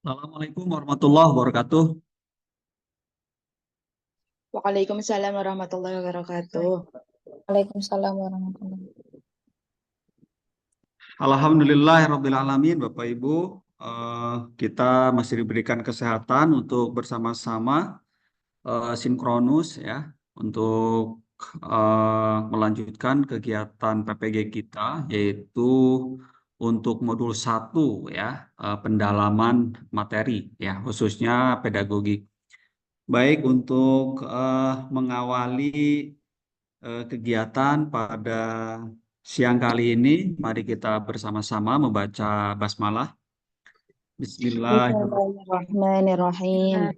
Assalamualaikum warahmatullahi wabarakatuh. Waalaikumsalam warahmatullahi wabarakatuh. Waalaikumsalam warahmatullahi wabarakatuh. Alhamdulillahirabbil alamin, Bapak Ibu. Kita masih diberikan kesehatan untuk bersama-sama sinkronus ya untuk melanjutkan kegiatan PPG kita, yaitu untuk modul 1 ya, pendalaman materi ya, khususnya pedagogi. Baik, untuk mengawali kegiatan pada siang kali ini, mari kita bersama-sama membaca basmalah. Bismillahirrahmanirrahim.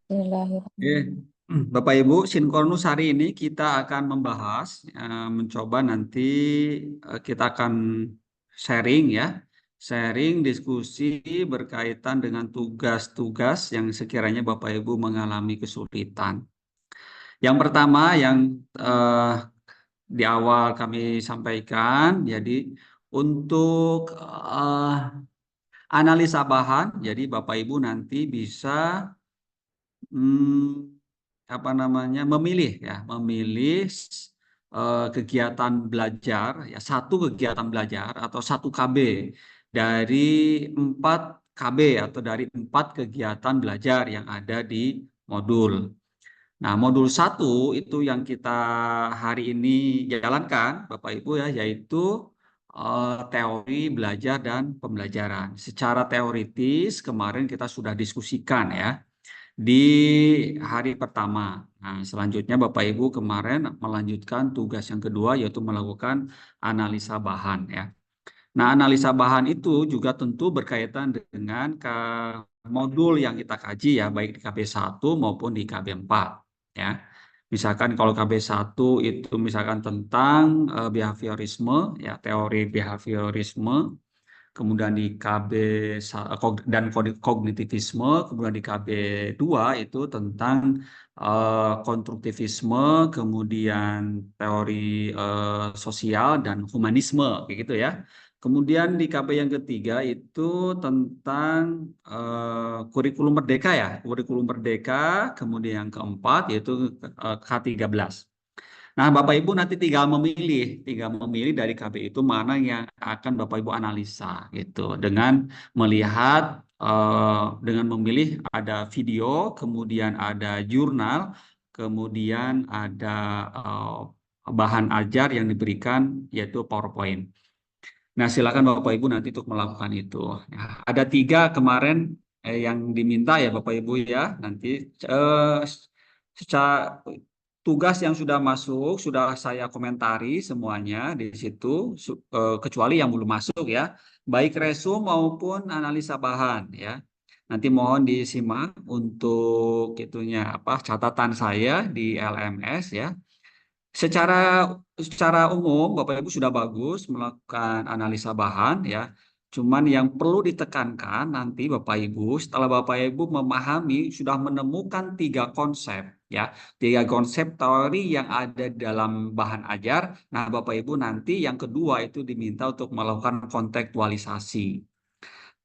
Bismillahirrahmanirrahim. Oke. Bismillahirrahmanirrahim. Bapak Ibu, sinkronus hari ini kita akan membahas, mencoba nanti kita akan sharing ya, sharing diskusi berkaitan dengan tugas-tugas yang sekiranya Bapak Ibu mengalami kesulitan. Yang pertama yang eh, di awal kami sampaikan, jadi untuk analisa bahan, jadi Bapak Ibu nanti bisa apa namanya memilih ya, memilih kegiatan belajar ya, satu kegiatan belajar atau satu KB dari 4 KB atau dari 4 kegiatan belajar yang ada di modul. Nah, modul 1 itu yang kita hari ini jalankan, Bapak Ibu ya, yaitu teori belajar dan pembelajaran. Secara teoritis kemarin kita sudah diskusikan ya di hari pertama. Nah, selanjutnya Bapak Ibu kemarin melanjutkan tugas yang kedua, yaitu melakukan analisa bahan ya. Nah, analisa bahan itu juga tentu berkaitan dengan modul yang kita kaji ya, baik di KB1 maupun di KB4 ya. Misalkan kalau KB1 itu misalkan tentang behaviorisme ya, teori behaviorisme, kemudian di KB dan kognitivisme, kemudian di KB2 itu tentang konstruktivisme, kemudian teori sosial dan humanisme, kayak gitu ya. Kemudian di KB yang ketiga itu tentang kurikulum merdeka ya, kurikulum merdeka, kemudian yang keempat yaitu K13. Nah, Bapak Ibu nanti tinggal memilih dari KB itu mana yang akan Bapak Ibu analisa gitu. Dengan melihat dengan memilih ada video, kemudian ada jurnal, kemudian ada bahan ajar yang diberikan yaitu PowerPoint. Nah, silakan Bapak Ibu nanti untuk melakukan itu. Nah, ada 3 kemarin yang diminta ya Bapak Ibu ya. Nanti secara tugas yang sudah masuk sudah saya komentari semuanya di situ, kecuali yang belum masuk ya, baik resume maupun analisa bahan ya. Nanti mohon disimak untuk itunya apa catatan saya di LMS ya. Secara secara umum Bapak Ibu sudah bagus melakukan analisa bahan ya. Cuman yang perlu ditekankan nanti Bapak Ibu setelah Bapak Ibu memahami sudah menemukan 3 konsep ya, 3 konsep teori yang ada dalam bahan ajar. Nah, Bapak Ibu nanti yang kedua itu diminta untuk melakukan kontekstualisasi.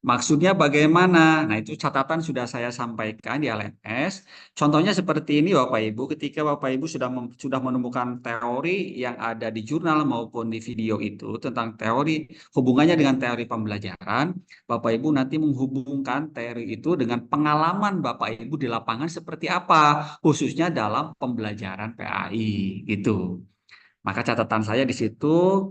Maksudnya bagaimana? Nah, itu catatan sudah saya sampaikan di LMS. Contohnya seperti ini Bapak Ibu, ketika Bapak Ibu sudah menemukan teori yang ada di jurnal maupun di video itu tentang teori hubungannya dengan teori pembelajaran, Bapak Ibu nanti menghubungkan teori itu dengan pengalaman Bapak Ibu di lapangan seperti apa, khususnya dalam pembelajaran PAI gitu. Maka catatan saya di situ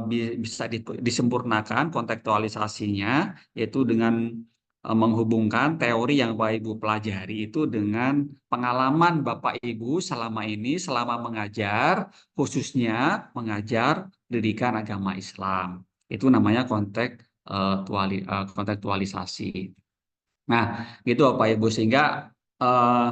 bisa disempurnakan kontekstualisasinya, yaitu dengan menghubungkan teori yang Bapak Ibu pelajari itu dengan pengalaman Bapak Ibu selama ini, selama mengajar, khususnya mengajar pendidikan agama Islam. Itu namanya kontekstualisasi. Nah, gitu Bapak Ibu, sehingga eh,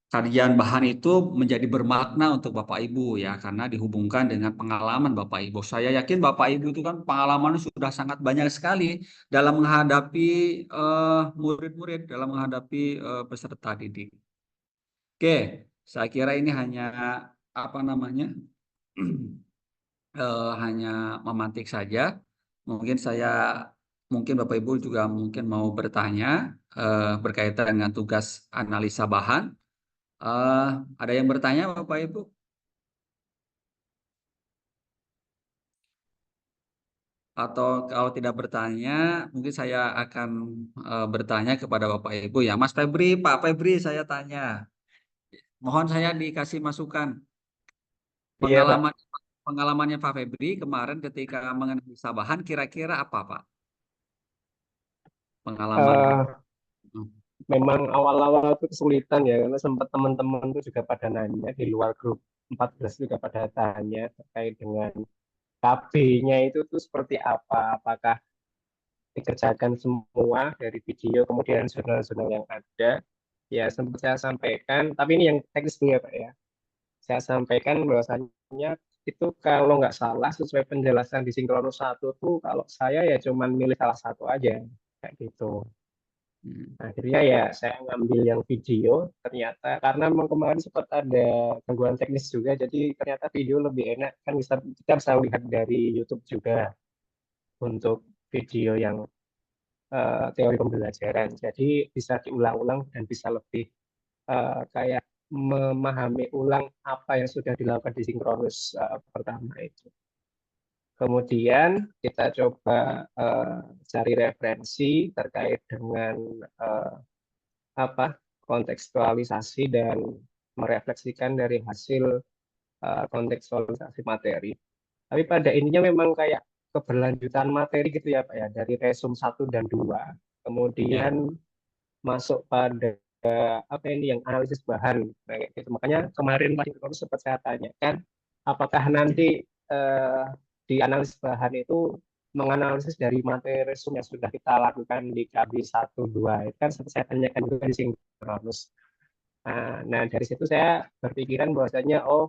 kajian bahan itu menjadi bermakna untuk Bapak Ibu ya, karena dihubungkan dengan pengalaman Bapak Ibu. Saya yakin Bapak Ibu itu kan pengalaman sudah sangat banyak sekali dalam menghadapi murid-murid, dalam menghadapi peserta didik. Oke, saya kira ini hanya apa namanya hanya memantik saja. Mungkin saya mungkin Bapak Ibu juga mungkin mau bertanya berkaitan dengan tugas analisa bahan. Eh, ada yang bertanya Bapak Ibu? Atau kalau tidak bertanya, mungkin saya akan bertanya kepada Bapak Ibu ya. Mas Febri, Pak Febri, saya tanya. Mohon saya dikasih masukan. Iya, Pak. Pengalaman pengalamannya Pak Febri kemarin ketika menganalisa bahan, kira-kira apa Pak? Pengalaman. Eh, Memang awal-awal itu kesulitan ya, karena sempat teman-teman tuh juga pada nanya di luar grup 14 juga pada tanya terkait dengan KB-nya itu tuh seperti apa, apakah dikerjakan semua dari video, kemudian jurnal-jurnal yang ada. Ya, sempat saya sampaikan, tapi ini yang teknis dulu ya, Pak ya. Saya sampaikan bahwasannya itu kalau nggak salah sesuai penjelasan di Sinkronus 1 tuh kalau saya ya cuman milih salah satu aja kayak gitu. Akhirnya ya saya ngambil yang video, ternyata karena memang kemarin sempat ada gangguan teknis juga, jadi ternyata video lebih enak kan, kita bisa lihat dari YouTube juga untuk video yang teori pembelajaran. Jadi bisa diulang-ulang dan bisa lebih kayak memahami ulang apa yang sudah dilakukan di sinkronus pertama itu. Kemudian kita coba cari referensi terkait dengan apa kontekstualisasi dan merefleksikan dari hasil kontekstualisasi materi. Tapi pada intinya memang kayak keberlanjutan materi gitu ya Pak ya, dari resum 1 dan 2. Kemudian masuk pada apa ini yang analisis bahan. Nah, gitu. Makanya kemarin Mas Iko sempat saya tanyakan, apakah nanti di analisis bahan itu menganalisis dari materi resum yang sudah kita lakukan di KB 1, 2. Itu kan sempat saya tanyakan juga di sinkronus. Nah, dari situ saya berpikiran bahwasanya, oh,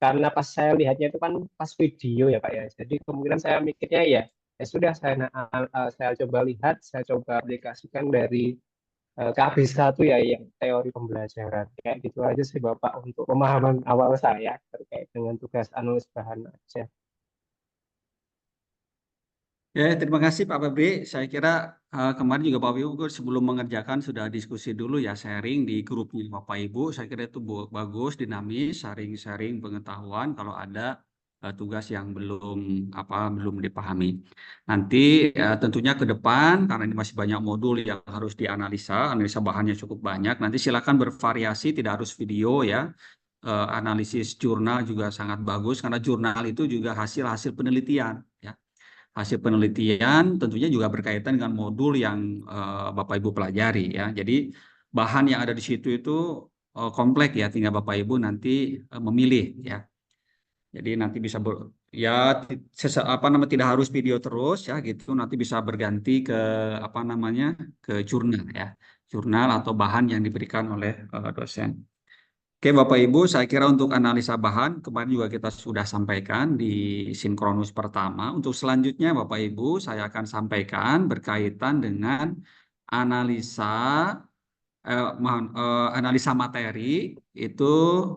karena pas saya lihatnya itu kan pas video ya Pak ya. Jadi kemungkinan saya mikirnya ya, ya sudah saya coba lihat, saya coba aplikasikan dari KB1 ya yang teori pembelajaran. Kayak gitu aja sih Bapak untuk pemahaman awal saya terkait dengan tugas analis bahan aja. Ya, terima kasih Pak Febri. Saya kira kemarin juga Bapak Ibu sebelum mengerjakan sudah diskusi dulu ya, sharing di grupnya Bapak Ibu. Saya kira itu bagus, dinamis, sharing-sharing pengetahuan kalau ada tugas yang belum dipahami. Nanti tentunya ke depan karena ini masih banyak modul yang harus dianalisa, analisa bahannya cukup banyak. Nanti silakan bervariasi, tidak harus video ya. Analisis jurnal juga sangat bagus karena jurnal itu juga hasil-hasil penelitian ya. Hasil penelitian tentunya juga berkaitan dengan modul yang Bapak Ibu pelajari ya. Jadi bahan yang ada di situ itu kompleks ya, tinggal Bapak Ibu nanti memilih ya. Jadi nanti bisa ya apa namanya tidak harus video terus ya gitu. Nanti bisa berganti ke apa namanya ke jurnal ya. Jurnal atau bahan yang diberikan oleh dosen. Oke, Bapak Ibu, saya kira untuk analisa bahan kemarin juga kita sudah sampaikan di sinkronus pertama. Untuk selanjutnya, Bapak Ibu, saya akan sampaikan berkaitan dengan analisa analisa materi itu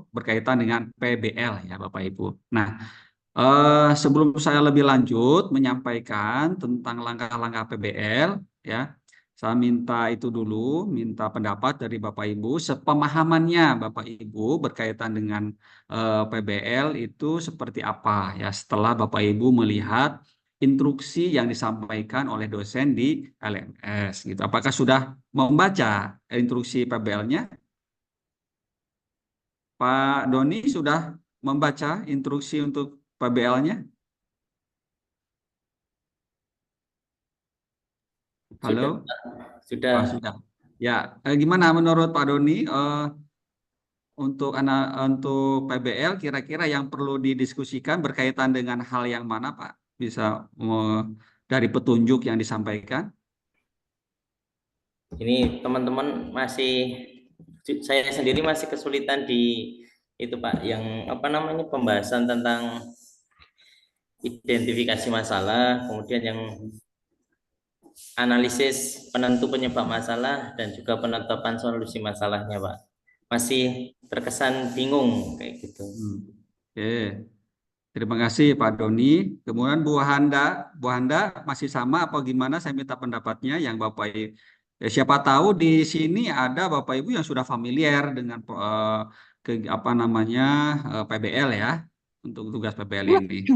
berkaitan dengan PBL ya, Bapak Ibu. Nah, sebelum saya lebih lanjut menyampaikan tentang langkah-langkah PBL, ya, saya minta itu dulu, minta pendapat dari Bapak Ibu, sepemahamannya Bapak Ibu berkaitan dengan PBL itu seperti apa ya setelah Bapak Ibu melihat instruksi yang disampaikan oleh dosen di LMS gitu. Apakah sudah membaca instruksi PBL-nya? Pak Doni sudah membaca instruksi untuk PBL-nya? Halo? Sudah. Oh, sudah. Ya, gimana menurut Pak Doni untuk PBL kira-kira yang perlu didiskusikan berkaitan dengan hal yang mana, Pak? Bisa dari petunjuk yang disampaikan? Ini teman-teman saya sendiri masih kesulitan di itu Pak, yang apa namanya pembahasan tentang identifikasi masalah, kemudian yang analisis penentu penyebab masalah dan juga penetapan solusi masalahnya Pak. Masih terkesan bingung kayak gitu. Oke. Terima kasih Pak Doni. Kemudian Bu Handa masih sama apa gimana? Saya minta pendapatnya yang Bapak Ibu. Siapa tahu di sini ada Bapak Ibu yang sudah familiar dengan apa namanya PBL ya untuk tugas PBL ini.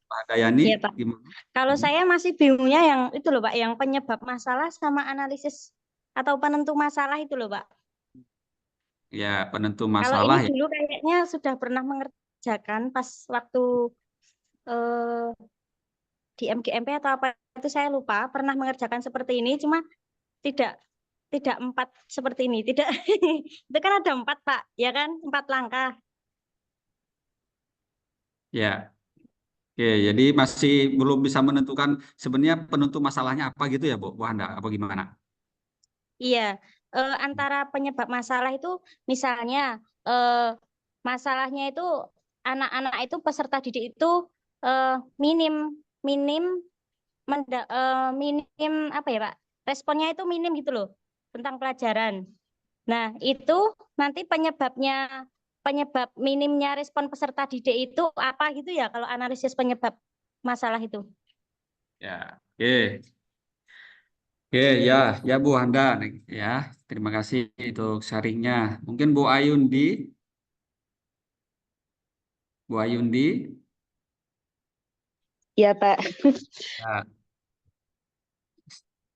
Pak Dayani, Iya, Pak. gimana? Kalau saya masih bingungnya yang itu loh, Pak, yang penyebab masalah sama analisis atau penentu masalah itu loh, Pak. Ya, penentu Kalau masalah ini ya. dulu kayaknya sudah pernah mengerjakan pas waktu eh, di MGMP atau apa itu saya lupa, pernah mengerjakan seperti ini, cuma tidak tidak 4 seperti ini, tidak. Itu kan ada 4, Pak, ya kan? 4 langkah. Ya. Oke, jadi masih belum bisa menentukan sebenarnya penentu masalahnya apa gitu ya, Bu Handa, apa gimana? Iya, antara penyebab masalah itu misalnya masalahnya itu anak-anak itu peserta didik itu minim minim minim apa ya, Pak? Responnya itu minim gitu loh tentang pelajaran. Nah, itu nanti penyebab minimnya respon peserta didik itu apa gitu ya kalau analisis penyebab masalah itu. Ya, oke. Oke, ya, ya Bu Handa, ya, terima kasih untuk sharingnya. Mungkin Bu Ayundi, Ya, Pak. ya,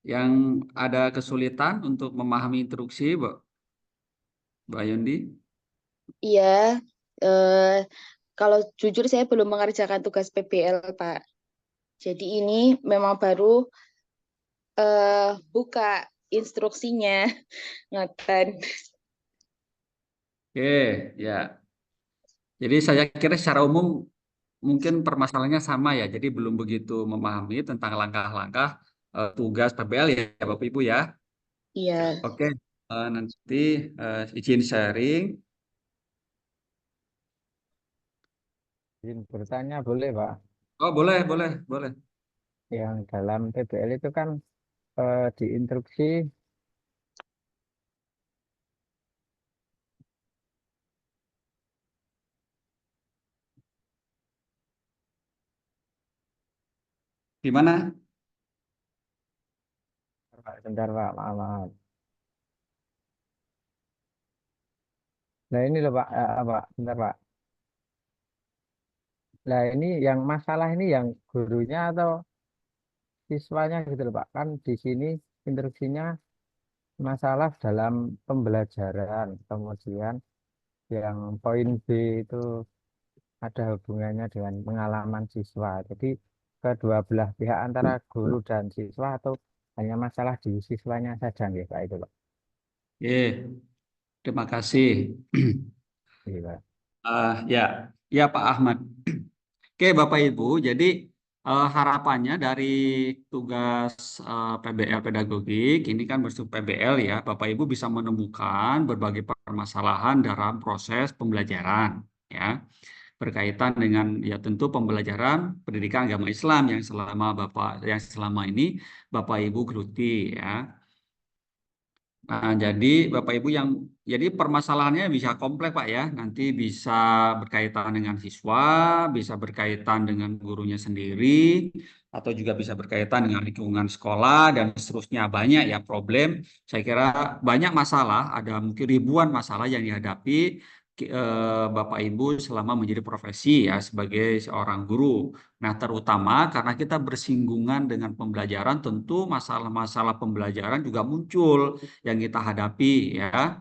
yang ada kesulitan untuk memahami instruksi, Bu Ayundi. Iya, eh, kalau jujur saya belum mengerjakan tugas PBL, Pak. Jadi ini memang baru buka instruksinya, ngeten. Oke, ya. Jadi saya kira secara umum mungkin permasalahannya sama ya. Jadi belum begitu memahami tentang langkah-langkah tugas PBL ya, Bapak Ibu ya. Iya. Oke, nanti izin sharing. Izin bertanya boleh, Pak? Oh, boleh, boleh, boleh. Yang dalam PBL itu kan di instruksi Gimana? Pak, sebentar Pak, maaf, maaf. Nah ini loh Pak, Pak, sebentar Pak. Nah ini yang masalah ini yang gurunya atau siswanya gitu loh Pak. Kan di sini instruksinya masalah dalam pembelajaran. Kemudian yang poin B itu ada hubungannya dengan pengalaman siswa. Jadi kedua belah pihak antara guru dan siswa atau hanya masalah di siswanya saja gitu Pak itu Pak. Oke, terima kasih. Iya, Pak. Ya, ya Pak Ahmad. Oke, Bapak Ibu. Jadi harapannya dari tugas PBL pedagogik ini kan berbentuk PBL ya, Bapak Ibu bisa menemukan berbagai permasalahan dalam proses pembelajaran ya, berkaitan dengan ya tentu pembelajaran pendidikan agama Islam yang selama ini Bapak Ibu geluti ya. Nah, jadi Bapak Ibu jadi permasalahannya bisa kompleks Pak ya. Nanti bisa berkaitan dengan siswa, bisa berkaitan dengan gurunya sendiri, atau juga bisa berkaitan dengan lingkungan sekolah dan seterusnya. Banyak ya problem. Saya kira banyak masalah, ada mungkin ribuan masalah yang dihadapi Bapak Ibu selama menjadi profesi ya sebagai seorang guru. Nah, terutama karena kita bersinggungan dengan pembelajaran, tentu masalah-masalah pembelajaran juga muncul yang kita hadapi ya.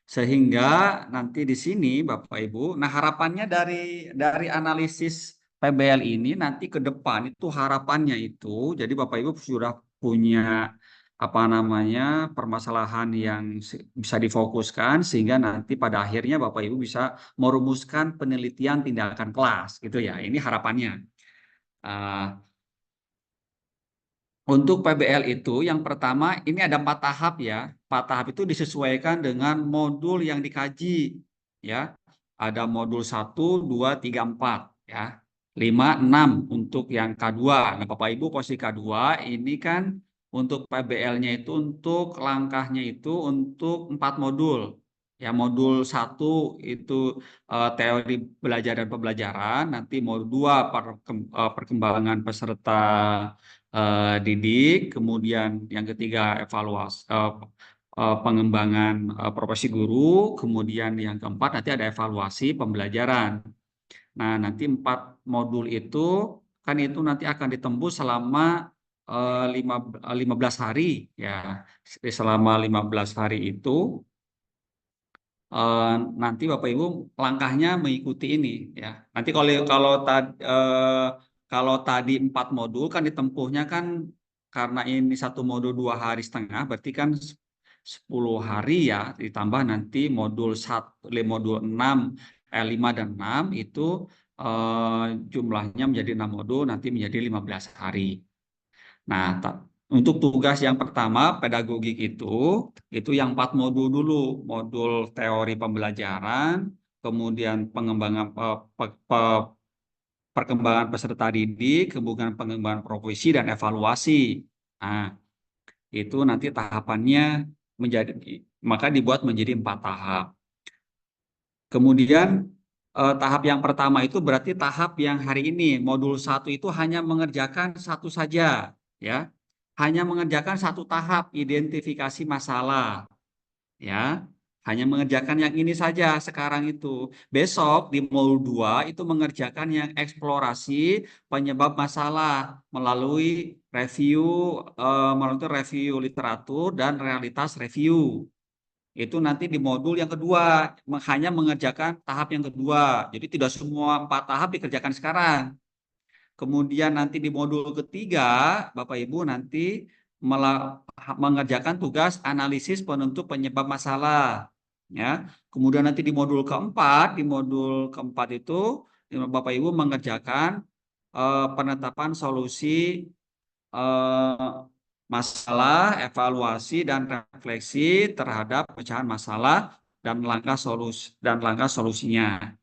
Sehingga nanti di sini Bapak Ibu, nah harapannya dari analisis PBL ini nanti ke depan itu harapannya itu, jadi Bapak Ibu sudah punya apa namanya permasalahan yang bisa difokuskan sehingga nanti pada akhirnya Bapak Ibu bisa merumuskan penelitian tindakan kelas gitu ya. Ini harapannya. Ah, untuk PBL itu yang pertama ini ada 4 tahap ya. 4 tahap itu disesuaikan dengan modul yang dikaji ya. Ada modul 1, 2, 3, 4 ya. 5, 6 untuk yang K2. Nah, Bapak Ibu posisi K2 ini kan untuk PBL-nya itu untuk langkahnya itu untuk 4 modul. Ya, modul 1 itu teori belajar dan pembelajaran, nanti modul 2 perkembangan peserta didik, kemudian yang ketiga evaluasi pengembangan profesi guru, kemudian yang keempat nanti ada evaluasi pembelajaran. Nah, nanti 4 modul itu kan itu nanti akan ditembus selama 15 hari ya. Selama 15 hari itu nanti Bapak Ibu langkahnya mengikuti ini ya. Nanti kalau tadi 4 modul kan ditempuhnya kan karena ini 1 modul 2,5 hari, berarti kan 10 hari ya, ditambah nanti modul 6, 5 dan 6 itu jumlahnya menjadi 6 modul, nanti menjadi 15 hari. Nah, untuk tugas yang pertama pedagogik itu yang 4 modul dulu, modul teori pembelajaran, kemudian perkembangan peserta didik, kemudian pengembangan profesi dan evaluasi. Nah, itu nanti tahapannya maka dibuat menjadi 4 tahap. Kemudian tahap yang pertama itu berarti tahap yang hari ini modul 1 itu hanya mengerjakan satu saja ya. Hanya mengerjakan 1 tahap identifikasi masalah ya. Hanya mengerjakan yang ini saja sekarang itu. Besok di modul 2 itu mengerjakan yang eksplorasi penyebab masalah melalui review literatur dan realitas review. Itu nanti di modul yang kedua hanya mengerjakan tahap yang kedua. Jadi tidak semua 4 tahap dikerjakan sekarang. Kemudian nanti di modul ketiga, Bapak Ibu nanti mengerjakan tugas analisis penentu penyebab masalah. Ya. Kemudian nanti di modul keempat itu Bapak Ibu mengerjakan penetapan solusi masalah, evaluasi dan refleksi terhadap pecahan masalah dan langkah solusinya.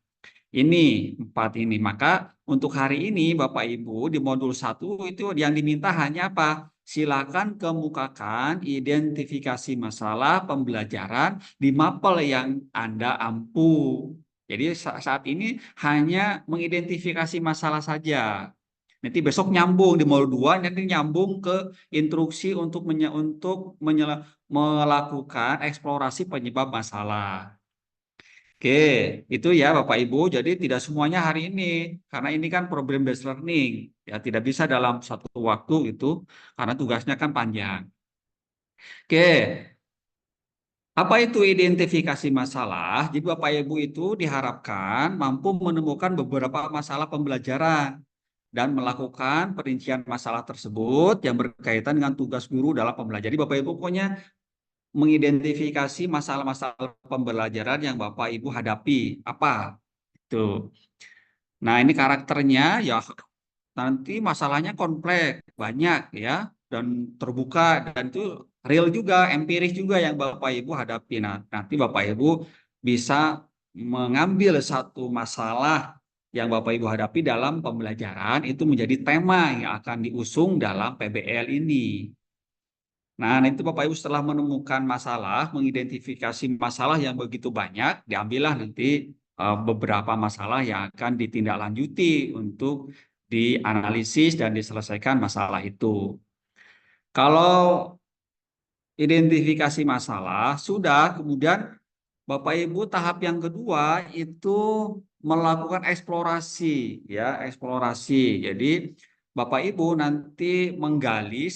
Ini 4 ini. Maka untuk hari ini Bapak Ibu di modul 1 itu yang diminta hanya apa? Silakan kemukakan identifikasi masalah pembelajaran di mapel yang Anda ampu. Jadi saat ini hanya mengidentifikasi masalah saja. Nanti besok nyambung di modul 2, nanti nyambung ke instruksi untuk melakukan eksplorasi penyebab masalah. Oke, itu ya Bapak Ibu. Jadi tidak semuanya hari ini, karena ini kan problem based learning, ya tidak bisa dalam satu waktu itu, karena tugasnya kan panjang. Oke, apa itu identifikasi masalah? Jadi Bapak Ibu itu diharapkan mampu menemukan beberapa masalah pembelajaran dan melakukan perincian masalah tersebut yang berkaitan dengan tugas guru dalam pembelajaran. Jadi Bapak Ibu pokoknya mengidentifikasi masalah-masalah pembelajaran yang Bapak Ibu hadapi. Apa? Itu. Nah, ini karakternya ya nanti masalahnya kompleks, banyak ya, dan terbuka, dan itu real juga, empiris juga yang Bapak Ibu hadapi. Nah, nanti Bapak Ibu bisa mengambil satu masalah yang Bapak Ibu hadapi dalam pembelajaran itu menjadi tema yang akan diusung dalam PBL ini. Nah, itu Bapak Ibu setelah menemukan masalah, mengidentifikasi masalah yang begitu banyak, diambillah nanti beberapa masalah yang akan ditindaklanjuti untuk dianalisis dan diselesaikan masalah itu. Kalau identifikasi masalah sudah, kemudian Bapak Ibu tahap yang kedua itu melakukan eksplorasi ya, eksplorasi. Jadi Bapak Ibu nanti menggali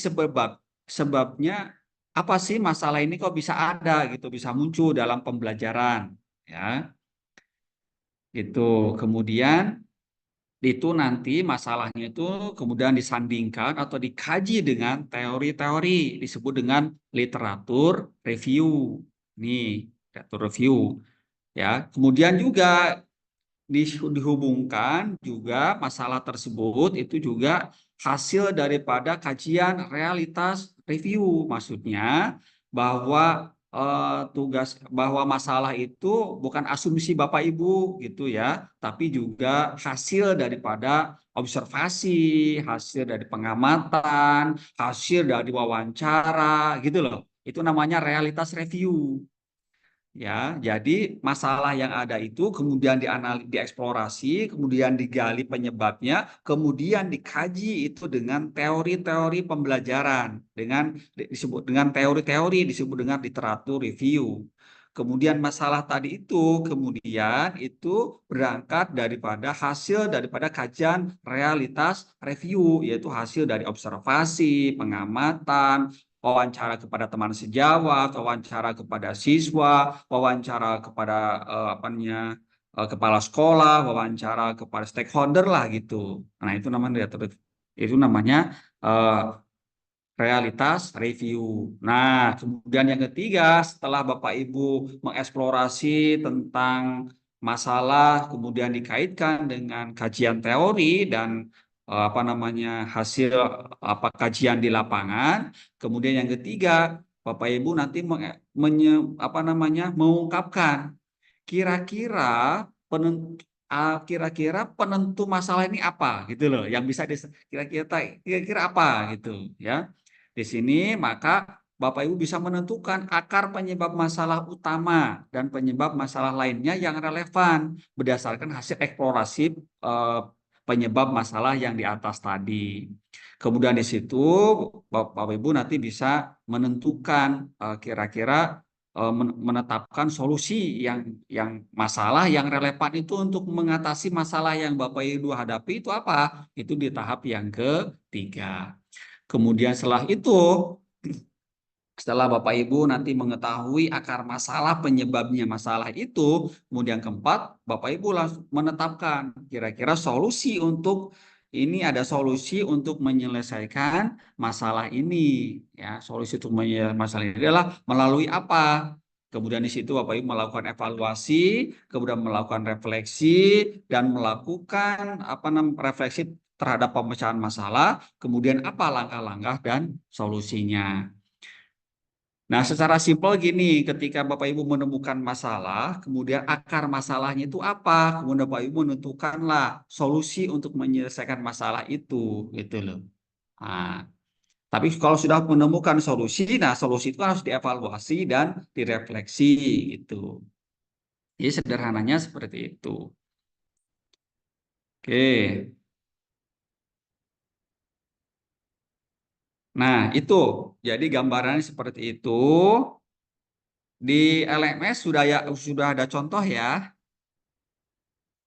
sebabnya apa sih masalah ini kok bisa ada gitu, bisa muncul dalam pembelajaran ya. Itu kemudian itu nanti masalahnya itu kemudian disandingkan atau dikaji dengan teori-teori disebut dengan literatur review. Nih, literatur review ya. Kemudian juga dihubungkan juga masalah tersebut itu juga hasil daripada kajian realitas review. Maksudnya bahwa bahwa masalah itu bukan asumsi Bapak Ibu gitu ya, tapi juga hasil daripada observasi, hasil dari pengamatan, hasil dari wawancara gitu loh. Itu namanya realitas review. Ya, jadi masalah yang ada itu kemudian dieksplorasi, kemudian digali penyebabnya, kemudian dikaji itu dengan teori-teori pembelajaran, disebut dengan teori-teori disebut dengan literatur review. Kemudian masalah tadi itu kemudian itu berangkat daripada kajian realitas review, yaitu hasil dari observasi, pengamatan, wawancara kepada teman sejawat, wawancara kepada siswa, wawancara kepada kepala sekolah, wawancara kepada stakeholder lah gitu. Nah, itu namanya eh, realitas review. Nah, kemudian yang ketiga, setelah Bapak Ibu mengeksplorasi tentang masalah, kemudian dikaitkan dengan kajian teori dan hasil kajian di lapangan. Kemudian yang ketiga, Bapak Ibu nanti mengungkapkan kira-kira penentu masalah ini apa gitu loh, yang bisa kira-kira apa gitu ya. Di sini maka Bapak Ibu bisa menentukan akar penyebab masalah utama dan penyebab masalah lainnya yang relevan berdasarkan hasil eksplorasi penyebab masalah yang di atas tadi. Kemudian di situ Bapak Ibu nanti bisa menentukan kira-kira menetapkan solusi yang masalah yang relevan itu untuk mengatasi masalah yang Bapak Ibu hadapi itu apa? Itu di tahap yang ketiga. Kemudian setelah Bapak Ibu nanti mengetahui akar masalah, penyebabnya masalah itu, kemudian keempat, Bapak Ibu langsung menetapkan kira-kira ada solusi untuk menyelesaikan masalah ini. Ya, solusi untuk menyelesaikan masalah ini adalah melalui apa? Kemudian di situ Bapak Ibu melakukan evaluasi, kemudian melakukan refleksi dan melakukan refleksi terhadap pemecahan masalah, kemudian apa langkah-langkah dan solusinya. Nah, secara simpel gini, ketika Bapak Ibu menemukan masalah, kemudian akar masalahnya itu apa, kemudian Bapak Ibu menentukanlah solusi untuk menyelesaikan masalah itu, gitu loh. Nah, tapi kalau sudah menemukan solusi, nah solusi itu harus dievaluasi dan direfleksi, gitu. Jadi sederhananya seperti itu. Oke. Nah, itu. Jadi gambarannya seperti itu. Di LMS sudah ada contoh ya.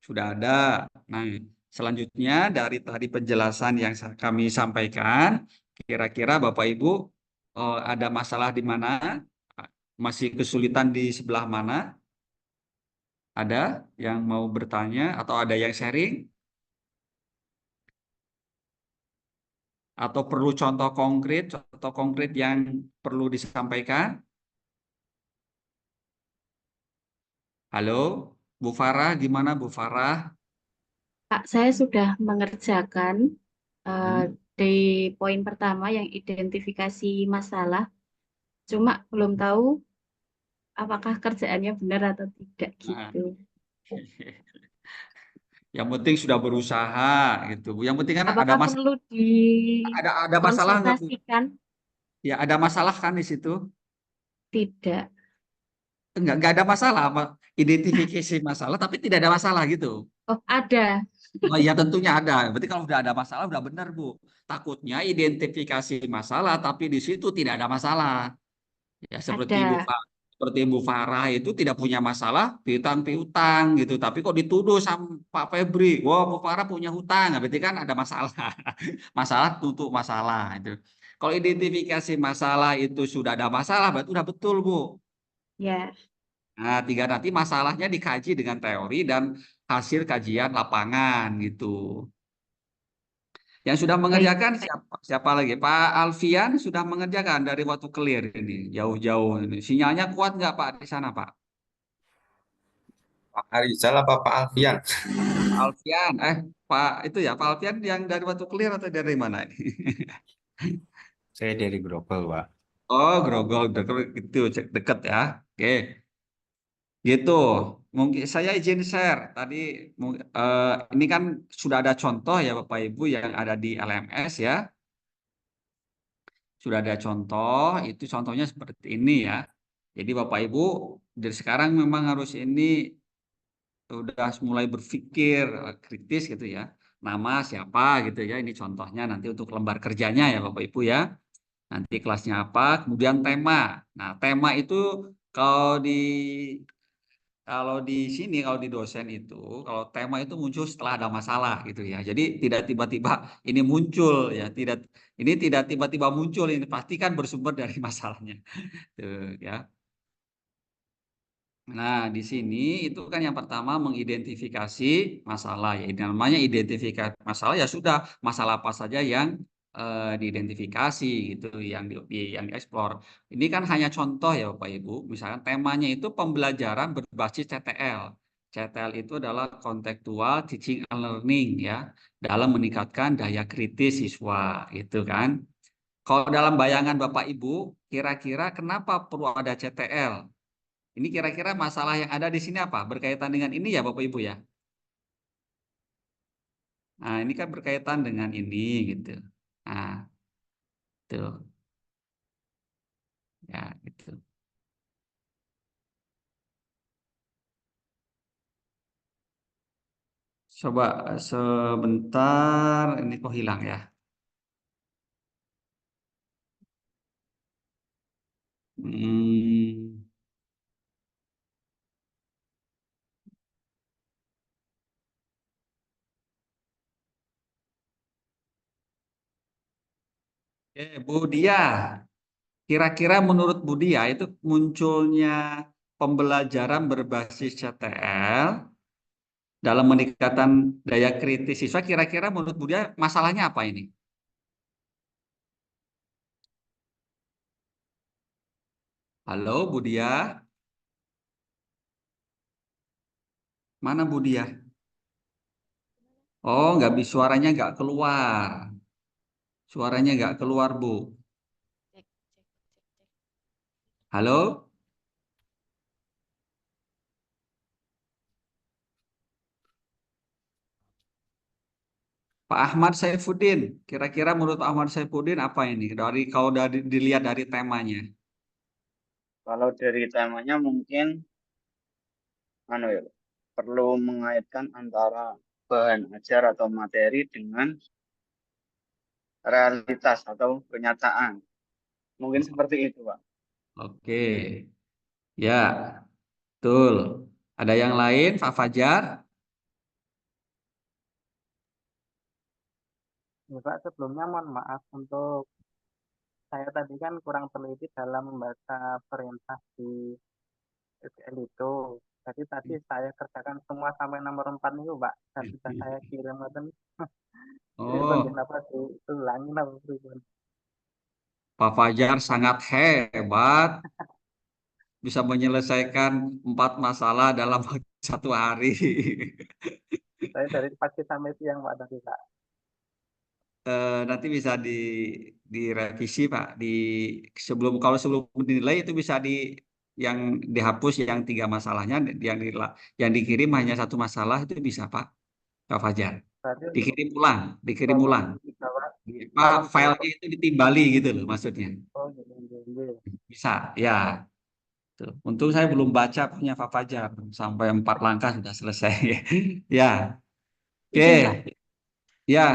Sudah ada. Nah, selanjutnya dari tadi penjelasan yang kami sampaikan, kira-kira Bapak Ibu ada masalah di mana? Masih kesulitan di sebelah mana? Ada yang mau bertanya atau ada yang sharing? Atau perlu contoh konkret yang perlu disampaikan? Halo, Bu Farah, gimana Bu Farah? Pak, saya sudah mengerjakan Hmm. di poin pertama yang identifikasi masalah, cuma belum tahu apakah kerjaannya benar atau tidak Nah, gitu. yang penting sudah berusaha gitu. Yang penting kan Apakah perlu ada masalah nggak Bu? dikonsultasikan? Ya ada masalah kan di situ? Tidak. Nggak ada masalah, identifikasi masalah, tapi tidak ada masalah gitu. Oh, ada. Oh iya tentunya ada. Berarti kalau sudah ada masalah udah benar Bu. Takutnya identifikasi masalah, tapi di situ tidak ada masalah. Ya Ada. seperti Bu Farah itu tidak punya masalah piutang gitu. Tapi kok dituduh sama Pak Febri, wah Bu Farah punya hutang, nah, berarti kan ada masalah. Masalah tutup masalah itu. Kalau identifikasi masalah itu sudah ada masalah, berarti udah betul Bu. Ya. Nah, nanti masalahnya dikaji dengan teori dan hasil kajian lapangan gitu. Yang sudah Baik. mengerjakan siapa lagi? Pak Alfian sudah mengerjakan dari waktu clear ini, jauh-jauh ini. Sinyalnya kuat nggak Pak di sana Pak? Pak Arizal apa Pak Alfian? Alfian, Pak itu ya Pak Alfian yang dari waktu clear atau dari mana ini? Saya dari Grogol, Pak. Oh, Grogol, itu deket ya. Oke. Gitu, mungkin saya izin share. Tadi ini kan sudah ada contoh ya Bapak Ibu yang ada di LMS ya. Sudah ada contoh, itu contohnya seperti ini ya. Jadi Bapak Ibu dari sekarang memang harus ini udah mulai berpikir kritis gitu ya. Nama siapa gitu ya. Ini contohnya nanti untuk lembar kerjanya ya Bapak Ibu ya. Nanti kelasnya apa, kemudian tema. Nah, tema itu kalau di kalau di dosen itu, kalau tema itu muncul setelah ada masalah gitu ya. Jadi tidak tiba-tiba ini muncul ya, ini tidak tiba-tiba muncul, ini pasti kan bersumber dari masalahnya. Tuh ya. Nah, di sini itu kan yang pertama mengidentifikasi masalah ya. Namanya identifikasi masalah ya sudah masalah apa saja yang diidentifikasi gitu, yang dieksplor. Ini kan hanya contoh ya Bapak Ibu. Misalkan temanya itu pembelajaran berbasis CTL. CTL itu adalah contextual teaching and learning ya, dalam meningkatkan daya kritis siswa gitu kan. Kalau dalam bayangan Bapak Ibu, kira-kira kenapa perlu ada CTL? Ini kira-kira masalah yang ada di sini apa? Berkaitan dengan ini ya Bapak Ibu ya. Nah, ini kan berkaitan dengan ini gitu. Nah, tuh. Ya, gitu. Coba sebentar, ini kok hilang ya. Hmm. Bu Dia, kira-kira menurut Bu Dia itu munculnya pembelajaran berbasis CTL dalam meningkatkan daya kritis siswa, kira-kira menurut Bu Dia masalahnya apa ini? Halo Bu Dia, mana Bu Dia? Oh, nggak bisa, suaranya nggak keluar. Suaranya nggak keluar, Bu. Halo? Pak Ahmad Saifuddin. Kira-kira menurut Pak Ahmad Saifuddin apa ini? Kalau dilihat dari temanya. Kalau dari temanya mungkin ya, perlu mengaitkan antara bahan ajar atau materi dengan realitas atau kenyataan. Mungkin seperti itu, Pak. Oke. Ya, betul. Ada yang lain, Pak Fajar? Ya, Pak, sebelumnya mohon maaf untuk saya tadi kan kurang teliti dalam membaca perintah di SQL itu. Jadi tadi saya kerjakan semua sampai nomor 4 itu, Pak. Dan sudah saya kirim itu. Jadi Oh, kenapa diulangi lah, Pak. Pak Fajar sangat hebat. Bisa menyelesaikan 4 masalah dalam satu hari. Saya dari pagi sampai siang, Pak, tadi, Pak. Nanti bisa direvisi Pak, kalau sebelum dinilai itu bisa yang dihapus yang 3 masalahnya, yang dikirim hanya 1 masalah itu bisa Pak Fajar, Berarti untuk dikirim ulang Pak, Pak, kalau saya, filenya itu ditimbali gitu loh maksudnya, oh, gitu. bisa ya. Tuh. Untung saya belum baca punya Pak Fajar sampai 4 langkah sudah selesai. Ya, oke. Izin, Pak. Ya,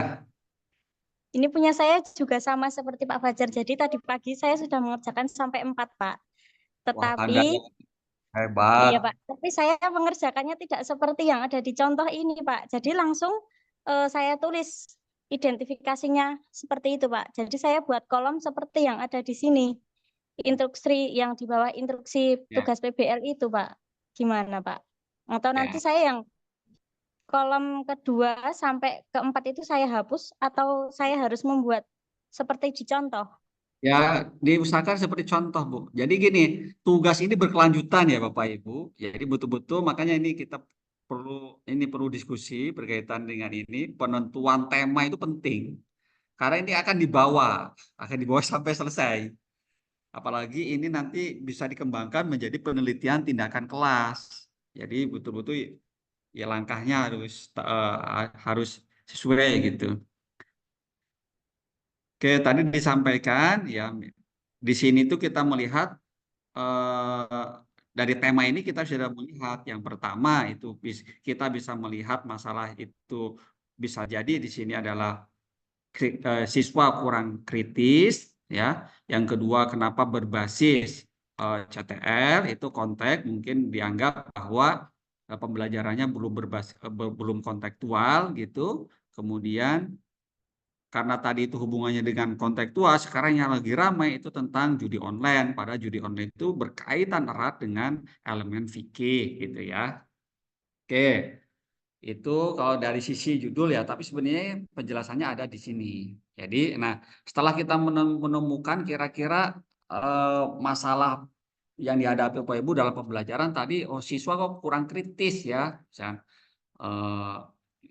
Ini punya saya juga sama seperti Pak Fajar. Jadi tadi pagi saya sudah mengerjakan sampai 4, Pak. wah Anda Tetapi, hebat. iya Pak, tapi saya mengerjakannya tidak seperti yang ada di contoh ini, Pak. Jadi langsung saya tulis identifikasinya seperti itu, Pak. Jadi saya buat kolom seperti yang ada di sini. Instruksi yang di bawah instruksi Ya. tugas PBL itu, Pak. Gimana, Pak? Atau Ya. nanti saya yang kolom kedua sampai keempat itu saya hapus atau saya harus membuat seperti di contoh? Ya, diusahakan seperti contoh, Bu. Jadi gini, tugas ini berkelanjutan ya, Bapak Ibu. Jadi betul-betul makanya ini kita perlu diskusi berkaitan dengan ini. Penentuan tema itu penting. Karena ini akan dibawa sampai selesai. Apalagi ini nanti bisa dikembangkan menjadi penelitian tindakan kelas. Jadi betul-betul ya langkahnya harus sesuai gitu. Oke, tadi disampaikan ya di sini tuh kita melihat dari tema ini kita sudah melihat yang pertama itu kita bisa melihat masalah itu bisa jadi di sini adalah siswa kurang kritis, ya. Yang kedua, kenapa berbasis CTL itu konteks mungkin dianggap bahwa pembelajarannya belum kontekstual gitu. Kemudian karena tadi itu hubungannya dengan kontekstual, sekarang yang lagi ramai itu tentang judi online. Padahal judi online itu berkaitan erat dengan elemen fikih gitu ya. Oke. Itu kalau dari sisi judul ya, tapi sebenarnya penjelasannya ada di sini. Jadi, nah setelah kita menemukan kira-kira masalah yang dihadapi Bapak Ibu dalam pembelajaran tadi, oh siswa kok kurang kritis ya. Eh,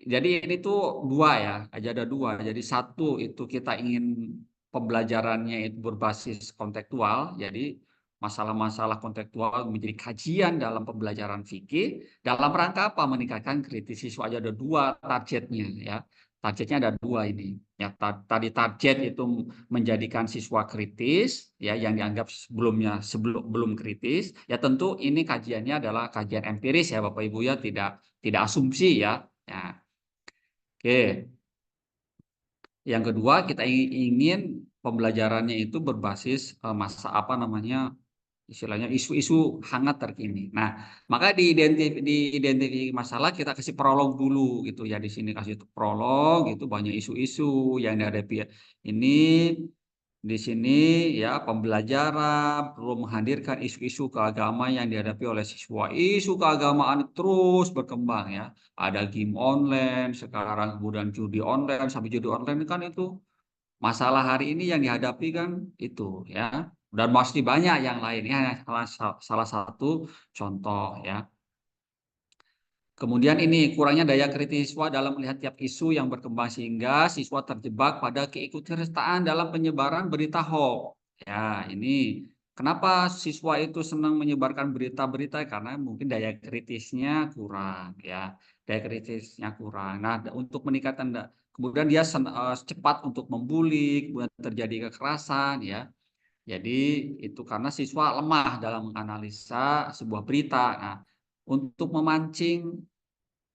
jadi ini tuh dua ya, aja ada dua. Jadi satu itu kita ingin pembelajarannya itu berbasis kontekstual. Jadi masalah-masalah kontekstual menjadi kajian dalam pembelajaran fikih dalam rangka apa? Meningkatkan kritis siswa. Aja ada dua targetnya ya. Targetnya ada dua ini. Ya, tadi target itu menjadikan siswa kritis ya yang dianggap belum kritis. Ya tentu ini kajiannya adalah kajian empiris ya Bapak Ibu ya, tidak asumsi ya. Ya. Oke. Yang kedua, kita ingin pembelajarannya itu berbasis istilahnya isu-isu hangat terkini. Nah, maka di identifikasi masalah kita kasih prolog dulu gitu ya, di sini kasih prolog itu banyak isu-isu yang dihadapi ini. Di sini ya pembelajaran perlu menghadirkan isu-isu keagamaan yang dihadapi oleh siswa. Isu keagamaan terus berkembang ya. Ada game online, sekarang kemudian judi online, sampai judi online kan itu masalah hari ini yang dihadapi kan itu ya. Dan masih banyak yang lain ya. Salah satu contoh ya. Kemudian ini kurangnya daya kritis siswa dalam melihat tiap isu yang berkembang sehingga siswa terjebak pada keikutsertaan dalam penyebaran berita hoax. Ya, ini kenapa siswa itu senang menyebarkan berita-berita karena mungkin daya kritisnya kurang ya. Daya kritisnya kurang. Nah, untuk meningkatkan kemudian dia cepat untuk membuli, kemudian terjadi kekerasan ya. Jadi itu karena siswa lemah dalam menganalisa sebuah berita. Nah, untuk memancing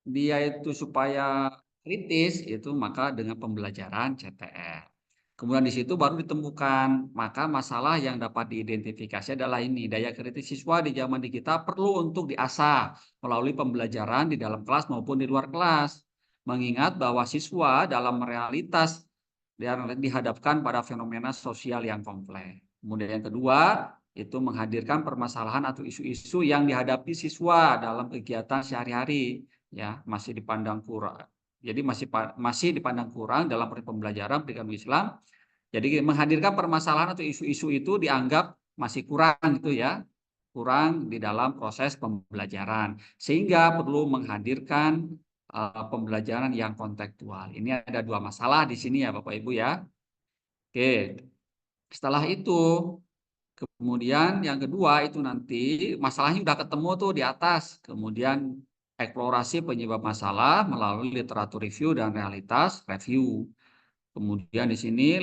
dia itu supaya kritis itu maka dengan pembelajaran CTL. Kemudian di situ baru ditemukan maka masalah yang dapat diidentifikasi adalah ini daya kritis siswa di zaman digital perlu untuk diasah melalui pembelajaran di dalam kelas maupun di luar kelas. Mengingat bahwa siswa dalam realitas dihadapkan pada fenomena sosial yang kompleks. Kemudian yang kedua itu menghadirkan permasalahan atau isu-isu yang dihadapi siswa dalam kegiatan sehari-hari ya masih dipandang kurang. Jadi masih dipandang kurang dalam pembelajaran pendidikan Islam. Jadi menghadirkan permasalahan atau isu-isu itu dianggap masih kurang gitu ya. Kurang di dalam proses pembelajaran sehingga perlu menghadirkan pembelajaran yang kontekstual. Ini ada dua masalah di sini ya Bapak Ibu ya. Oke. Setelah itu kemudian yang kedua itu nanti masalahnya udah ketemu tuh di atas. Kemudian eksplorasi penyebab masalah melalui literatur review dan realitas review. Kemudian di sini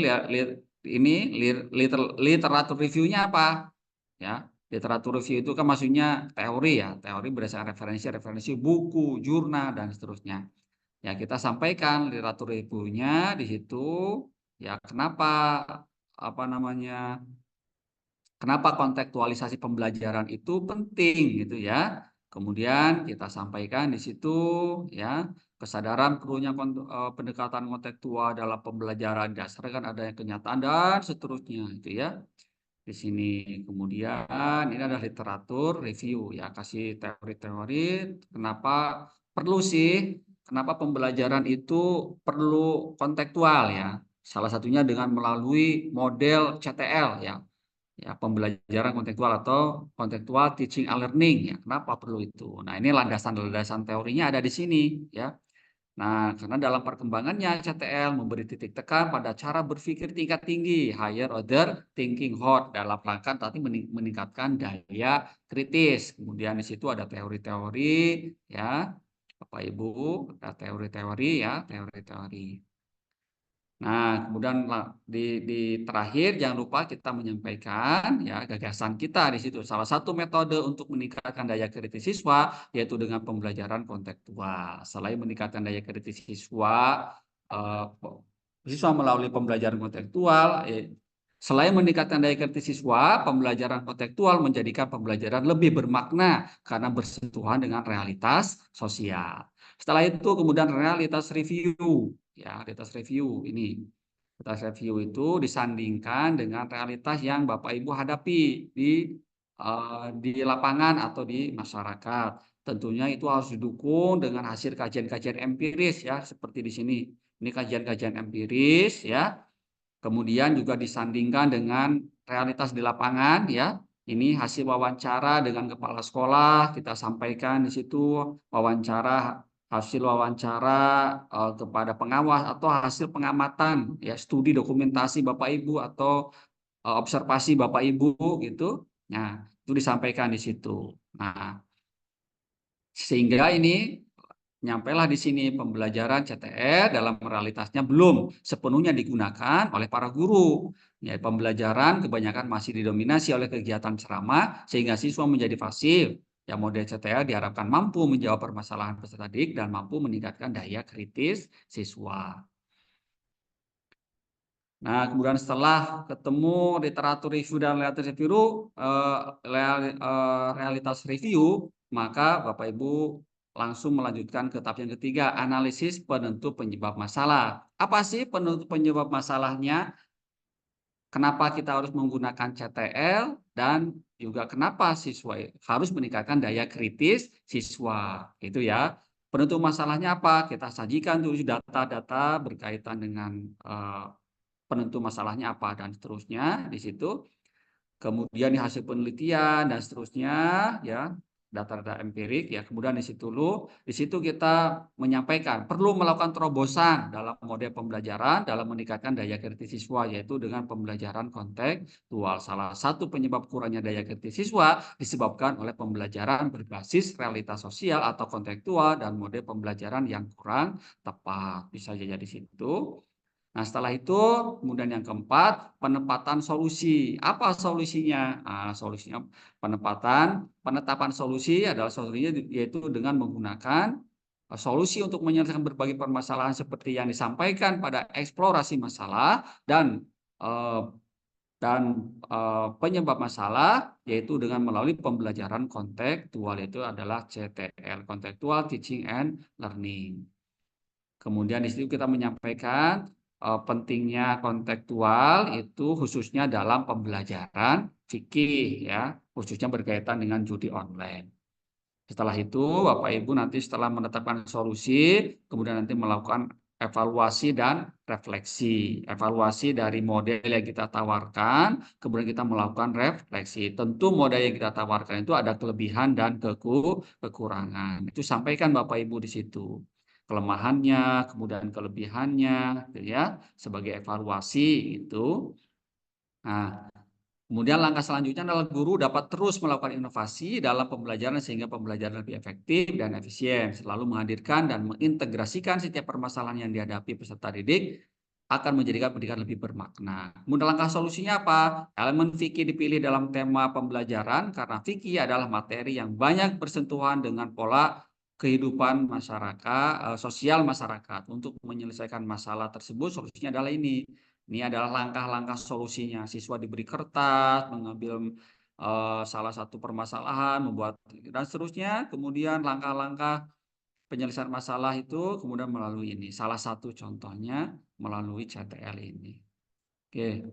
literatur reviewnya apa? Ya, literatur review itu kan maksudnya teori ya, teori berdasarkan referensi buku, jurnal dan seterusnya. Ya, kita sampaikan literatur reviewnya di situ. Ya, kenapa kenapa kontekstualisasi pembelajaran itu penting gitu ya. Kemudian kita sampaikan di situ ya kesadaran perlunya pendekatan kontekstual dalam pembelajaran dasarkan adanya kenyataan dan seterusnya itu ya. Di sini kemudian ini adalah literatur review ya, kasih teori-teori kenapa perlu sih, kenapa pembelajaran itu perlu kontekstual ya. Salah satunya dengan melalui model CTL ya. Ya, pembelajaran kontekstual atau contextual teaching and learning ya. Kenapa perlu itu? Nah, ini landasan-landasan teorinya ada di sini ya. Nah, karena dalam perkembangannya CTL memberi titik tekan pada cara berpikir tingkat tinggi, higher order thinking hot dalam rangka tadi meningkatkan daya kritis. Kemudian di situ ada teori-teori ya. Bapak Ibu, ada teori-teori ya, teori-teori. Nah, kemudian di terakhir jangan lupa kita menyampaikan ya gagasan kita di situ. Salah satu metode untuk meningkatkan daya kritis siswa yaitu dengan pembelajaran kontekstual. Selain meningkatkan daya kritis siswa, eh, siswa melalui pembelajaran kontekstual, selain meningkatkan daya kritis siswa, pembelajaran kontekstual menjadikan pembelajaran lebih bermakna karena bersentuhan dengan realitas sosial. Setelah itu kemudian realitas review. Ya, realitas review ini. Realitas review itu disandingkan dengan realitas yang Bapak Ibu hadapi di lapangan atau di masyarakat. Tentunya itu harus didukung dengan hasil kajian-kajian empiris ya, seperti di sini. Ini kajian-kajian empiris ya. Kemudian juga disandingkan dengan realitas di lapangan ya. Ini hasil wawancara dengan kepala sekolah, kita sampaikan di situ hasil wawancara kepada pengawas atau hasil pengamatan ya, studi dokumentasi Bapak Ibu atau observasi Bapak Ibu gitu. Nah, itu disampaikan di situ. Nah, sehingga ini nyampailah di sini pembelajaran CTR dalam realitasnya belum sepenuhnya digunakan oleh para guru. Ya, pembelajaran kebanyakan masih didominasi oleh kegiatan ceramah sehingga siswa menjadi pasif. Ya, model CTR diharapkan mampu menjawab permasalahan peserta didik dan mampu meningkatkan daya kritis siswa. Nah, kemudian setelah ketemu literatur review dan realitas review, maka Bapak Ibu langsung melanjutkan ke tahap yang ketiga, analisis penentu penyebab masalah. Apa sih penentu penyebab masalahnya? Kenapa kita harus menggunakan CTL dan juga kenapa siswa harus meningkatkan daya kritis siswa, gitu ya. Penentu masalahnya apa? Kita sajikan dulu data-data berkaitan dengan penentu masalahnya apa dan seterusnya di situ. Kemudian hasil penelitian dan seterusnya ya, data-data empirik ya. Kemudian di situ kita menyampaikan perlu melakukan terobosan dalam model pembelajaran dalam meningkatkan daya kritis siswa yaitu dengan pembelajaran kontekstual. Salah satu penyebab kurangnya daya kritis siswa disebabkan oleh pembelajaran berbasis realitas sosial atau kontekstual dan model pembelajaran yang kurang tepat. Bisa jadi di situ. Nah, setelah itu, kemudian yang keempat, penempatan solusi. Apa solusinya? Nah, solusinya penetapan solusi adalah solusinya yaitu dengan menggunakan solusi untuk menyelesaikan berbagai permasalahan seperti yang disampaikan pada eksplorasi masalah dan penyebab masalah yaitu dengan melalui pembelajaran kontekstual itu adalah CTL, Contextual Teaching and Learning. Kemudian di situ kita menyampaikan pentingnya kontekstual itu khususnya dalam pembelajaran fikih ya, khususnya berkaitan dengan judi online. Setelah itu Bapak Ibu nanti setelah menetapkan solusi, kemudian nanti melakukan evaluasi dan refleksi. Evaluasi dari model yang kita tawarkan, kemudian kita melakukan refleksi. Tentu model yang kita tawarkan itu ada kelebihan dan kekurangan. Itu sampaikan Bapak Ibu di situ. Kelemahannya, kemudian kelebihannya, gitu ya, sebagai evaluasi itu. Nah, kemudian langkah selanjutnya adalah guru dapat terus melakukan inovasi dalam pembelajaran sehingga pembelajaran lebih efektif dan efisien, selalu menghadirkan dan mengintegrasikan setiap permasalahan yang dihadapi peserta didik akan menjadikan pendidikan lebih bermakna. Kemudian langkah solusinya apa? Elemen fikih dipilih dalam tema pembelajaran karena fikih adalah materi yang banyak bersentuhan dengan pola kehidupan masyarakat, sosial masyarakat. Untuk menyelesaikan masalah tersebut, solusinya adalah ini. Ini adalah langkah-langkah solusinya. Siswa diberi kertas, mengambil salah satu permasalahan, membuat dan seterusnya. Kemudian langkah-langkah penyelesaian masalah itu kemudian melalui ini. Salah satu contohnya melalui CTL ini. Oke.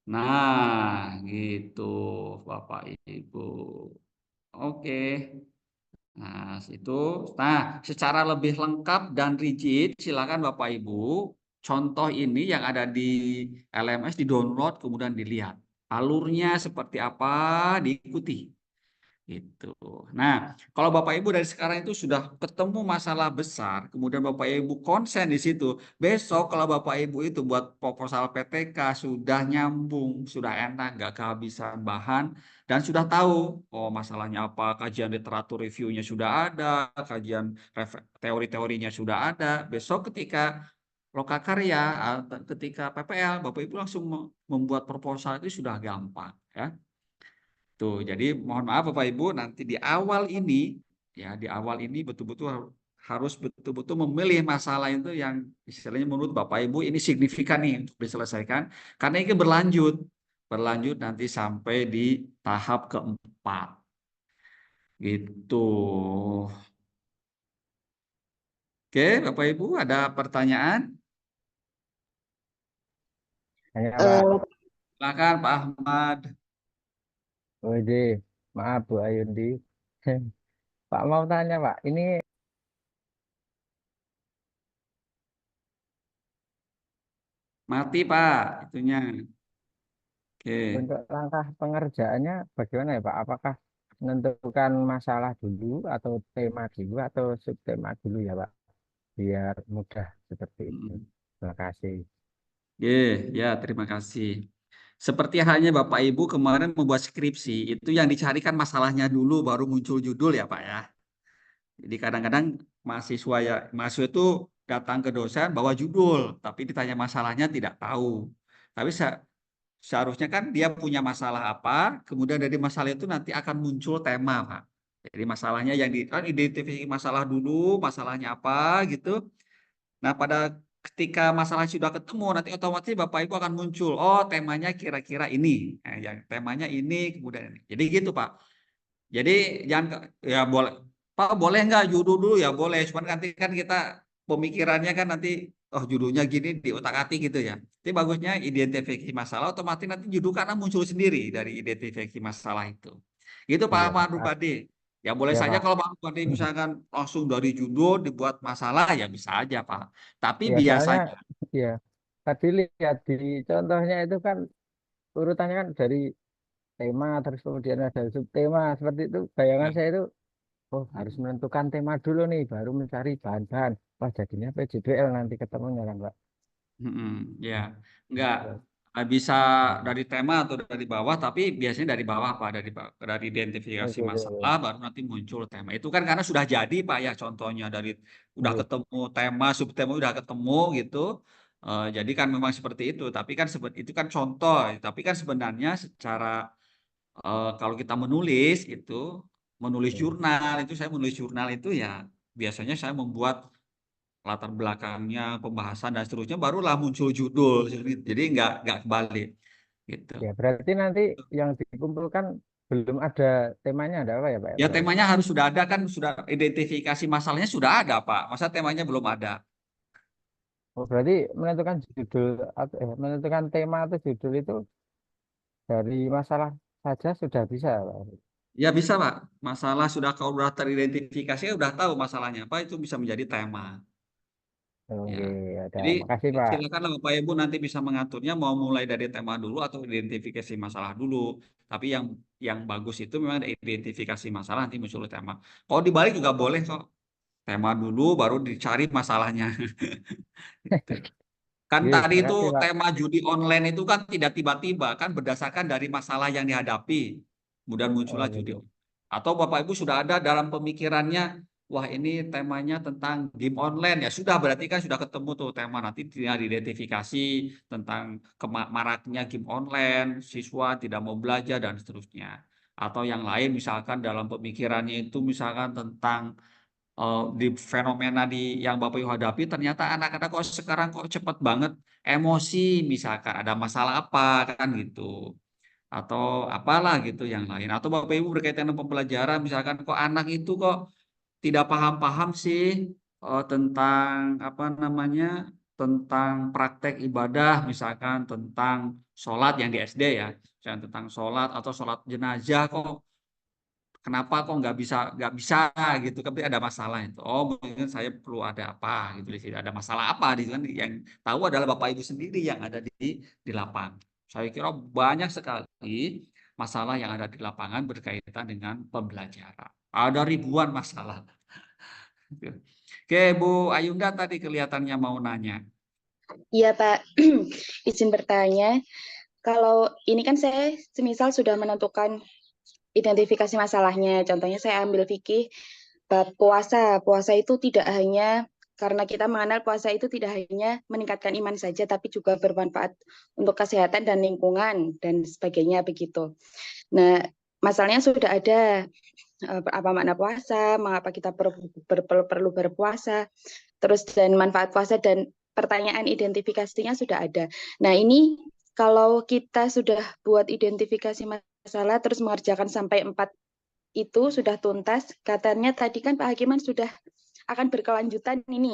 Nah, gitu Bapak Ibu. Oke. Nah, secara lebih lengkap dan rigid, silakan Bapak Ibu, contoh ini yang ada di LMS di-download, kemudian dilihat. Alurnya seperti apa, diikuti. Gitu. Nah, kalau Bapak Ibu dari sekarang itu sudah ketemu masalah besar, kemudian Bapak Ibu konsen di situ, besok kalau Bapak Ibu itu buat proposal PTK sudah nyambung, sudah enak, nggak kehabisan bahan, dan sudah tahu, oh masalahnya apa, kajian literatur reviewnya sudah ada, kajian teori-teorinya sudah ada. Besok ketika lokakarya, ketika PPL, Bapak Ibu langsung membuat proposal itu sudah gampang ya. Tuh, jadi mohon maaf Bapak Ibu, nanti di awal ini ya, di awal ini betul-betul harus betul-betul memilih masalah itu yang istilahnya menurut Bapak Ibu ini signifikan nih untuk diselesaikan, karena ini berlanjut nanti sampai di tahap keempat. Gitu. Oke, Bapak Ibu ada pertanyaan? Hanya Pak. Silakan Pak Ahmad. Wede, maaf Bu Ayundi. Pak mau tanya Pak, ini Mati Pak, itunya. Oke. untuk langkah pengerjaannya bagaimana ya Pak? Apakah menentukan masalah dulu atau tema dulu atau subtema dulu ya Pak? Biar mudah seperti itu. Terima kasih. Oke, ya terima kasih. Seperti halnya Bapak Ibu kemarin membuat skripsi, itu yang dicarikan masalahnya dulu baru muncul judul ya Pak ya. Jadi kadang-kadang mahasiswa itu datang ke dosen bawa judul, tapi ditanya masalahnya tidak tahu. Tapi seharusnya kan dia punya masalah apa, kemudian dari masalah itu nanti akan muncul tema Pak. Jadi masalahnya yang identifikasi masalah dulu, masalahnya apa gitu. Nah, ketika masalah sudah ketemu, nanti otomatis Bapak Ibu akan muncul. Oh, temanya kira-kira ini. Nah, yang temanya ini, kemudian ini. Jadi gitu, Pak. Jadi jangan, ya boleh. Pak, boleh nggak judul dulu? Ya boleh. Cuman nanti kan kita pemikirannya kan nanti, oh judulnya gini di otak-atik gitu ya. Jadi bagusnya identifikasi masalah, otomatis nanti judul karena muncul sendiri dari identifikasi masalah itu. Gitu Pak Iya Ahmad Pak. Rupadi. Ya boleh Iya saja Pak. kalau Pak Rupadi misalkan langsung dari judul dibuat masalah, ya bisa aja Pak. Tapi Ya soalnya biasanya, ya tadi lihat di contohnya itu kan urutannya kan dari tema terus kemudian ada subtema seperti itu. Bayangan saya itu oh harus menentukan tema dulu nih baru mencari bahan-bahan. Wah jadinya PJDL nanti ketemunya kan Pak. ya enggak bisa Hmm. dari tema atau dari bawah, tapi biasanya dari bawah Pak, dari identifikasi Oke, oke, masalah oke. baru nanti muncul tema. Itu kan karena sudah jadi Pak ya, contohnya dari udah Oke. ketemu tema, subtema udah ketemu gitu. Jadi kan memang seperti itu, tapi kan itu kan contoh, tapi kan sebenarnya secara kalau kita menulis Oke. jurnal itu, saya menulis jurnal itu ya biasanya saya membuat latar belakangnya, pembahasan dan seterusnya, barulah muncul judul. Jadi nggak kebalik gitu. Ya berarti nanti yang dikumpulkan belum ada temanya ada apa ya Pak? Ya Berarti. temanya harus sudah ada kan, sudah identifikasi masalahnya sudah ada Pak. Masa temanya belum ada? Oh, berarti menentukan judul atau menentukan tema atau judul itu dari masalah saja sudah bisa Pak. Ya bisa Pak. Masalah sudah kalau sudah teridentifikasi, ya udah tahu masalahnya apa, itu bisa menjadi tema. Ya. Oke, ada. Jadi Makasih Pak. silakanlah Bapak Ibu nanti bisa mengaturnya mau mulai dari tema dulu atau identifikasi masalah dulu. Tapi yang bagus itu memang ada identifikasi masalah nanti muncul tema. Kalau dibalik juga boleh kok. Tema dulu baru dicari masalahnya. Gitu. Kan Oke, tadi itu makasih Pak. tema judi online itu kan tidak tiba-tiba, kan berdasarkan dari masalah yang dihadapi. Kemudian muncullah Oh, judi. gitu. Atau Bapak Ibu sudah ada dalam pemikirannya, wah ini temanya tentang game online, ya sudah berarti kan sudah ketemu tuh tema, nanti tinggal diidentifikasi tentang maraknya game online, siswa tidak mau belajar dan seterusnya. Atau yang lain misalkan dalam pemikirannya itu misalkan tentang di fenomena yang Bapak Ibu hadapi, ternyata anak-anak kok sekarang kok cepat banget emosi, misalkan ada masalah apa kan gitu, atau apalah gitu yang lain. Atau Bapak Ibu berkaitan dengan pembelajaran, misalkan kok anak itu kok tidak paham-paham sih tentang apa namanya, tentang praktek ibadah, misalkan tentang sholat yang di SD ya, misalkan tentang sholat atau sholat jenazah kok kenapa kok nggak bisa gitu, tapi ada masalah itu. Oh mungkin saya perlu ada apa gitu di sini, ada masalah apa di situ kan, yang tahu adalah Bapak Ibu sendiri yang ada di lapangan. Saya kira banyak sekali masalah yang ada di lapangan berkaitan dengan pembelajaran. Ada ribuan masalah. Oke, Bu Ayunda tadi kelihatannya mau nanya. Iya Pak, izin bertanya. Kalau ini kan saya semisal sudah menentukan identifikasi masalahnya. Contohnya saya ambil fikih bab puasa. Puasa itu tidak hanya karena kita mengenal puasa itu tidak hanya meningkatkan iman saja, tapi juga bermanfaat untuk kesehatan dan lingkungan dan sebagainya begitu. Nah, masalahnya sudah ada apa makna puasa, mengapa kita perlu berpuasa, terus dan manfaat puasa dan pertanyaan identifikasinya sudah ada. Nah, ini kalau kita sudah buat identifikasi masalah terus mengerjakan sampai 4 itu sudah tuntas, katanya tadi kan Pak Hakiman sudah akan berkelanjutan ini